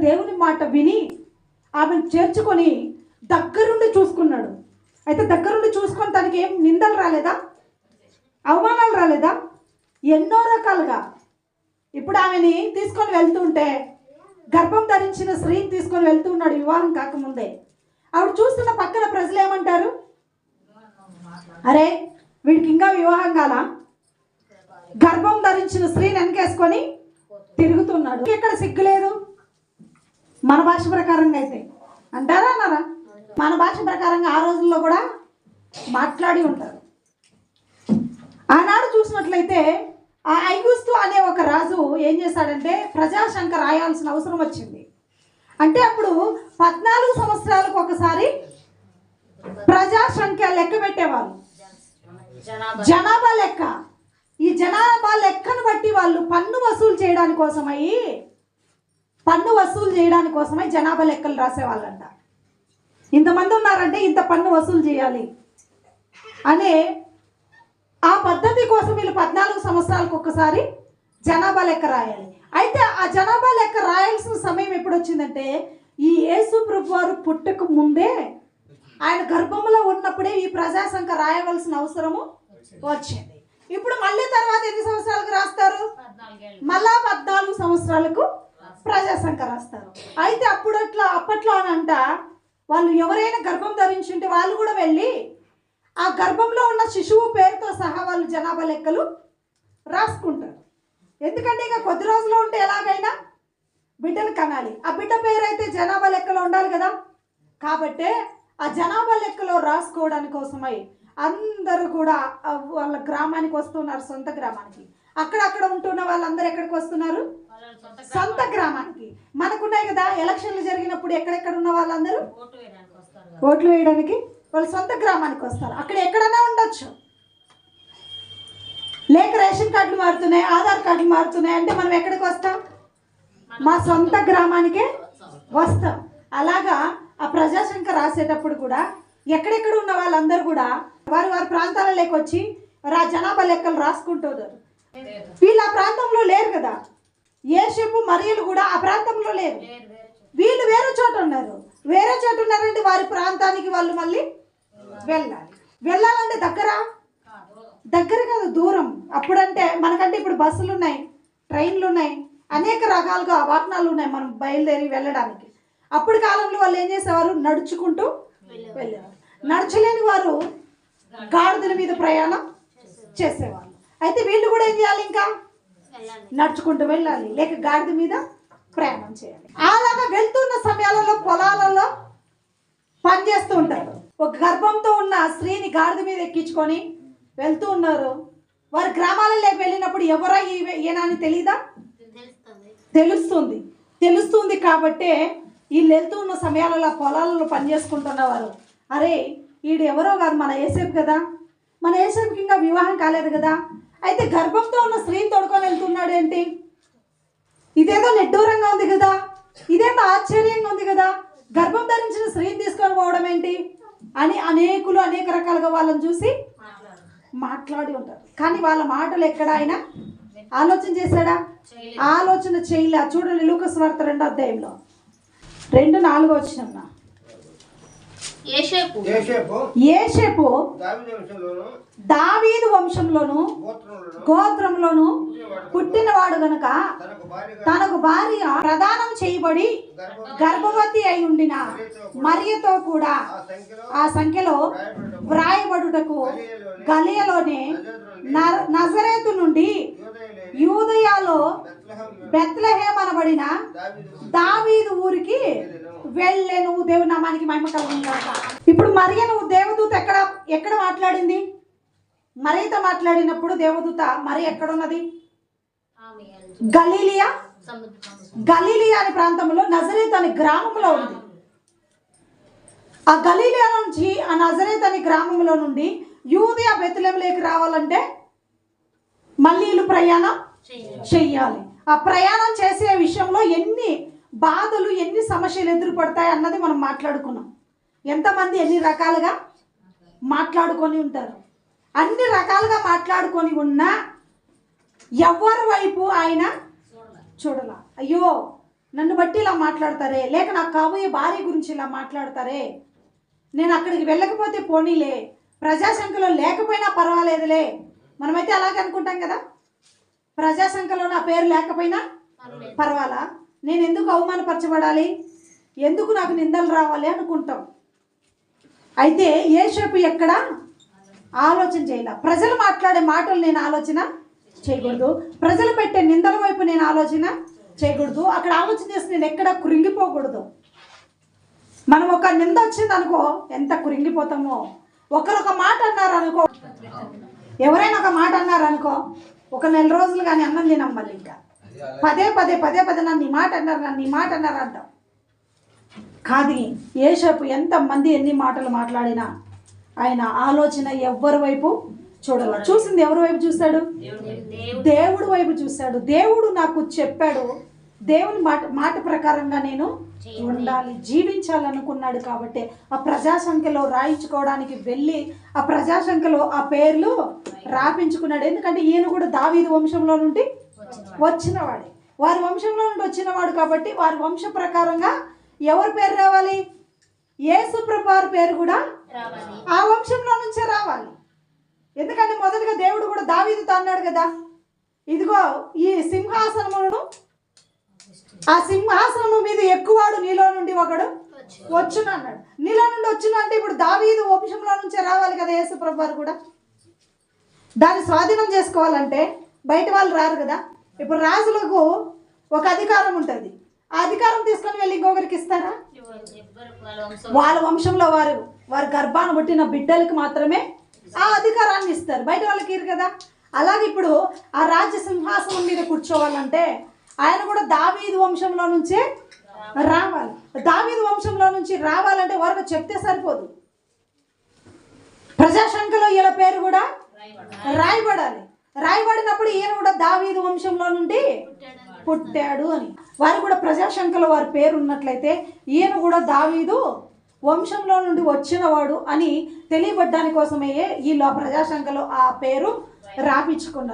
దేవుని మాట విని ఆమెను చేర్చుకొని దగ్గరుండి చూసుకున్నాడు. అయితే దగ్గరుండి చూసుకొని తనకి ఏం నిందలు రాలేదా, అవమానాలు రాలేదా? ఎన్నో రకాలుగా. ఇప్పుడు ఆమెని తీసుకొని వెళ్తుంటే, గర్భం ధరించిన స్త్రీని తీసుకొని వెళ్తూ ఉన్నాడు వివాహం కాకముందే. ఆవిడ చూస్తున్న పక్కన ప్రజలు ఏమంటారు? అరే వీడికి ఇంకా వివాహం కాలా, గర్భం ధరించిన స్త్రీని వెనకేసుకొని తిరుగుతున్నాడు, ఎక్కడ సిగ్గులేదు? మన భాష ప్రకారంగా అయితే అంటారా అన్నారా? మన భాష ప్రకారంగా ఆ రోజుల్లో కూడా మాట్లాడి ఉంటారు. ఆనాడు చూసినట్లయితే ఆ ఐగుస్తు అనే ఒక రాజు ఏం చేశాడంటే ప్రజాశంక రాయాల్సిన అవసరం వచ్చింది. అంటే అప్పుడు 14 సంవత్సరాలకు ఒకసారి ప్రజాసంఖ్య లెక్క పెట్టేవాళ్ళు, జనాభా లెక్క. ఈ జనాభా లెక్కను బట్టి వాళ్ళు పన్ను వసూలు చేయడానికి కోసమై జనాభా లెక్కలు రాసేవాళ్ళంట. ఇంతమంది ఉన్నారంటే ఇంత పన్ను వసూలు చేయాలి అనే ఆ పద్ధతి కోసం వీళ్ళు 14 సంవత్సరాలకు ఒకసారి జనాభా లెక్క రాయాలి. అయితే ఆ జనాభా లెక్క రాయాల్సిన సమయం ఎప్పుడు వచ్చిందంటే ఈ యేసు ప్రభు వారు పుట్టక ముందే, ఆయన గర్భంలో ఉన్నప్పుడే ఈ ప్రజాసంఖ్య రాయవలసిన అవసరము వచ్చింది. ఇప్పుడు మళ్ళీ తర్వాత ఎన్ని సంవత్సరాలకు రాస్తారు? మళ్ళా 14 సంవత్సరాలకు ప్రజాసంఖ్య రాస్తారు. అయితే అప్పట్లో అనంట వాళ్ళు ఎవరైనా గర్భం ధరించుంటే వాళ్ళు కూడా వెళ్ళి ఆ గర్భంలో ఉన్న శిశువు పేరుతో సహా వాళ్ళు జనాభా లెక్కలు రాసుకుంటారు. ఎందుకంటే ఇక కొద్ది రోజులు ఉంటే ఎలాగైనా బిడ్డను కనాలి, ఆ బిడ్డ పేరు అయితే జనాభా లెక్కలో ఉండాలి కదా. కాబట్టి ఆ జనాభా లెక్కలో రాసుకోవడానికి కోసమై అందరూ కూడా వాళ్ళ గ్రామానికి వస్తున్నారు, సొంత గ్రామానికి. అక్కడక్కడ ఉంటున్న వాళ్ళందరూ ఎక్కడికి వస్తున్నారు? సొంత గ్రామానికి. మనకున్నాయి కదా ఎలక్షన్లు జరిగినప్పుడు ఎక్కడెక్కడ ఉన్న వాళ్ళందరూ ఓట్లు వేయడానికి వాళ్ళ సొంత గ్రామానికి వస్తారు. అక్కడ ఎక్కడైనా ఉండొచ్చు, లేక రేషన్ కార్డులు మారుతున్నాయి, ఆధార్ కార్డులు మారుతున్నాయి అంటే మనం ఎక్కడికి వస్తాం? మా సొంత గ్రామానికే వస్తాం. అలాగా ఆ ప్రజాసంఖ్య రాసేటప్పుడు కూడా ఎక్కడెక్కడ ఉన్న వాళ్ళందరూ కూడా వారి ప్రాంతాలలోకి వచ్చి జనాభా లెక్కలు రాసుకుంటున్నారు. వీళ్ళు ఆ ప్రాంతంలో లేరు కదా, యేసేపు మరియలు కూడా ఆ ప్రాంతంలో లేరు, వీళ్ళు వేరే చోట ఉన్నారు. వేరే చోట ఉన్నారంటే వారి ప్రాంతానికి వాళ్ళు మళ్ళీ వెళ్ళాలంటే దగ్గర కాదు, దూరం. అప్పుడంటే మనకంటే ఇప్పుడు బస్సులు ఉన్నాయి, ట్రైన్లు ఉన్నాయి, అనేక రకాలుగా వాహనాలు ఉన్నాయి మనం బయలుదేరి వెళ్ళడానికి. అప్పుడు కాలంలో వాళ్ళు ఏం చేసేవారు? నడుచుకుంటూ వెళ్ళేవారు. నడచలేని వారు గాడిదల మీద ప్రయాణం చేసేవాళ్ళు. అయితే వీళ్ళు కూడా ఏం చేయాలి? ఇంకా నడుచుకుంటూ వెళ్ళాలి, లేక గాడిద మీద ప్రయాణం చేయాలి. అలాగా వెళ్తున్న సమయాలలో పొలాలలో పనిచేస్తూ ఉంటారు. ఒక గర్భంతో ఉన్న స్త్రీని గాడిద మీద ఎక్కించుకొని వెళ్తూ ఉన్నారు. వారి గ్రామాలలోకి వెళ్ళినప్పుడు ఎవరా ఈయన అని తెలీదా? తెలుస్తుంది. కాబట్టి వీళ్ళు వెళ్తూ ఉన్న సమయాలలో పొలాలలో పనిచేసుకుంటున్నవారు, అరే వీడు ఎవరో కాదు, మన యేసేపు కదా, మన యేసేపుకి ఇంకా వివాహం కాలేదు కదా, అయితే గర్భంతో ఉన్న స్త్రీని తోడుకొని వెళ్తున్నాడు ఏంటి? ఇదేదో నిడ్డూరంగా ఉంది కదా, ఇదేదో ఆశ్చర్యంగా ఉంది కదా, గర్భం ధరించిన స్త్రీని తీసుకొని పోవడం ఏంటి అని అనేక రకాలుగా వాళ్ళని చూసి మాట్లాడి ఉంటారు. కానీ వాళ్ళ మాటలు ఎక్కడ ఆయన ఆలోచన చేశాడా? ఆలోచన చేయలే. చూడండి లూకాసు వార్త 2వ అధ్యాయంలో 2:4 యేసేపు దావీదు వంశంలోను గోత్రంలోను పుట్టినవాడు గనుక తనకు భార్య ప్రదానం చేయబడి గర్భవతి అయి ఉండిన మరియతో కూడా ఆ సంఖ్యలో వ్రాయబడుటకు గలిలయలోనే నజరేతు నుండి యూదయలో బెత్లెహేము అనబడిన దావీదు ఊరికి వెళ్ళెను. దేవుని నామానికి మహిమ కలుగును గాక. ఇప్పుడు మరియను దేవదూత ఎక్కడ మాట్లాడింది? మరియతో మాట్లాడినప్పుడు దేవదూత మరి ఎక్కడున్నది? గలీలియా అనే ప్రాంతంలో నజరేతు అనే గ్రామంలో ఉంది. ఆ గలీలియా నుంచి ఆ నజరేతు అనే గ్రామంలో నుండి యూదయ బెత్లెహేములోకి రావాలంటే మళ్ళీ వీళ్ళు ప్రయాణం చెయ్యాలి. ఆ ప్రయాణం చేసే విషయంలో ఎన్ని బాధలు, ఎన్ని సమస్యలు ఎదురుపడతాయి అన్నది మనం మాట్లాడుకున్నాం. ఎంతమంది ఎన్ని రకాలుగా మాట్లాడుకొని ఉంటారు. అన్ని రకాలుగా మాట్లాడుకొని ఉన్నా ఎవరి వైపు ఆయన చూడాల. అయ్యో నన్ను బట్టి ఇలా మాట్లాడతారే, లేక నాకు కాబోయే భార్య గురించి ఇలా మాట్లాడతారే, నేను అక్కడికి వెళ్ళకపోతే పోనీలే, ప్రజాసంఖ్యలో లేకపోయినా పర్వాలేదులే. మనమైతే అలాగే అనుకుంటాం కదా, ప్రజాసంఖ్యలో నా పేరు లేకపోయినా పర్వాలా, నేను ఎందుకు అవమానపరచబడాలి, ఎందుకు నాకు నిందలు రావాలి అనుకుంటాం. అయితే యోసేపు ఎక్కడ ఆలోచన చేయాల. ప్రజలు మాట్లాడే మాటలు నేను ఆలోచన చేయకూడదు, ప్రజలు పెట్టే నిందల వైపు నేను ఆలోచన చేయకూడదు. అక్కడ ఆలోచన చేసి నేను ఎక్కడ కృంగిపోకూడదు. మనం ఒక నింద వచ్చింది అనుకో ఎంత కృంగిపోతామో. ఒకరు ఒక మాట అన్నారు అనుకో, ఎవరైనా ఒక మాట అన్నారు అనుకో, ఒక నెల రోజులు కానీ అన్నం తినం. మళ్ళీ ఇంకా పదే పదే పదే పదే నన్ను ఈ మాట అన్నారు అంటాం. కాదు, యోసేపు ఎంతమంది ఎన్ని మాటలు మాట్లాడినా ఆయన ఆలోచన ఎవరి వైపు చూడాలి. చూసింది ఎవరి వైపు చూశాడు? దేవుడు వైపు చూశాడు. దేవుడు నాకు చెప్పాడు, దేవుని మాట ప్రకారంగా నేను ఉండాలి, జీవించాలనుకున్నాడు. కాబట్టి ఆ ప్రజాసంఖ్యలో రాయించుకోవడానికి వెళ్ళి ఆ ప్రజాసంఖ్యలో ఆ పేర్లు రాపించుకున్నాడు. ఎందుకంటే ఈయన కూడా దావీదు వంశంలో నుండి వచ్చినవాడే, వారి వంశంలో నుండి వచ్చినవాడు. కాబట్టి వారి వంశ ప్రకారంగా ఎవరి పేరు రావాలి? యేసు ప్రభు వారి పేరు కూడా ఆ వంశంలో నుంచే రావాలి. ఎందుకంటే మొదటిగా దేవుడు కూడా దావీదుతో అన్నాడు కదా, ఇదిగో ఈ సింహాసనమును, ఆ సింహాసనము మీద ఎక్కువాడు నీలో నుండి ఒకడు వచ్చును అన్నాడు. నీలో నుండి వచ్చును అంటే ఇప్పుడు దావీదు వంశంలో నుంచే రావాలి కదా యేసు ప్రభు వారు కూడా. దాన్ని స్వాధీనం చేసుకోవాలంటే బయట వాళ్ళు రారు కదా. ఇప్పుడు రాజులకు ఒక అధికారం ఉంటుంది, ఆ అధికారం తీసుకొని వెళ్ళి ఇంకొకరికి ఇస్తారా? వాళ్ళ వంశంలో వారి గర్భాన్ని పుట్టిన బిడ్డలకు మాత్రమే ఆ అధికారాన్ని ఇస్తారు, బయట వాళ్ళకి ఇరు కదా. అలాగే ఇప్పుడు ఆ రాజ్య సింహాసనం మీద కూర్చోవాలంటే ఆయన కూడా దావీదు వంశంలో నుంచే రావాలి. దావీదు వంశంలో నుంచి రావాలంటే వరకు చెప్తే సరిపోదు, ప్రజాసంఖ్యలో ఈయన పేరు కూడా రాయబడాలి. రాయబడినప్పుడు ఈయన కూడా దావీదు వంశంలో నుండి పుట్టాడు అని. వారు కూడా ప్రజాసంఖ్యలో వారి పేరు ఉన్నట్లయితే ఈయన కూడా దావీదు వంశంలో నుండి వచ్చినవాడు అని తెలియబడ్డానికి కోసమే ఈ ప్రజాసంఖ్యలో ఆ పేరు రాపించుకున్నారు.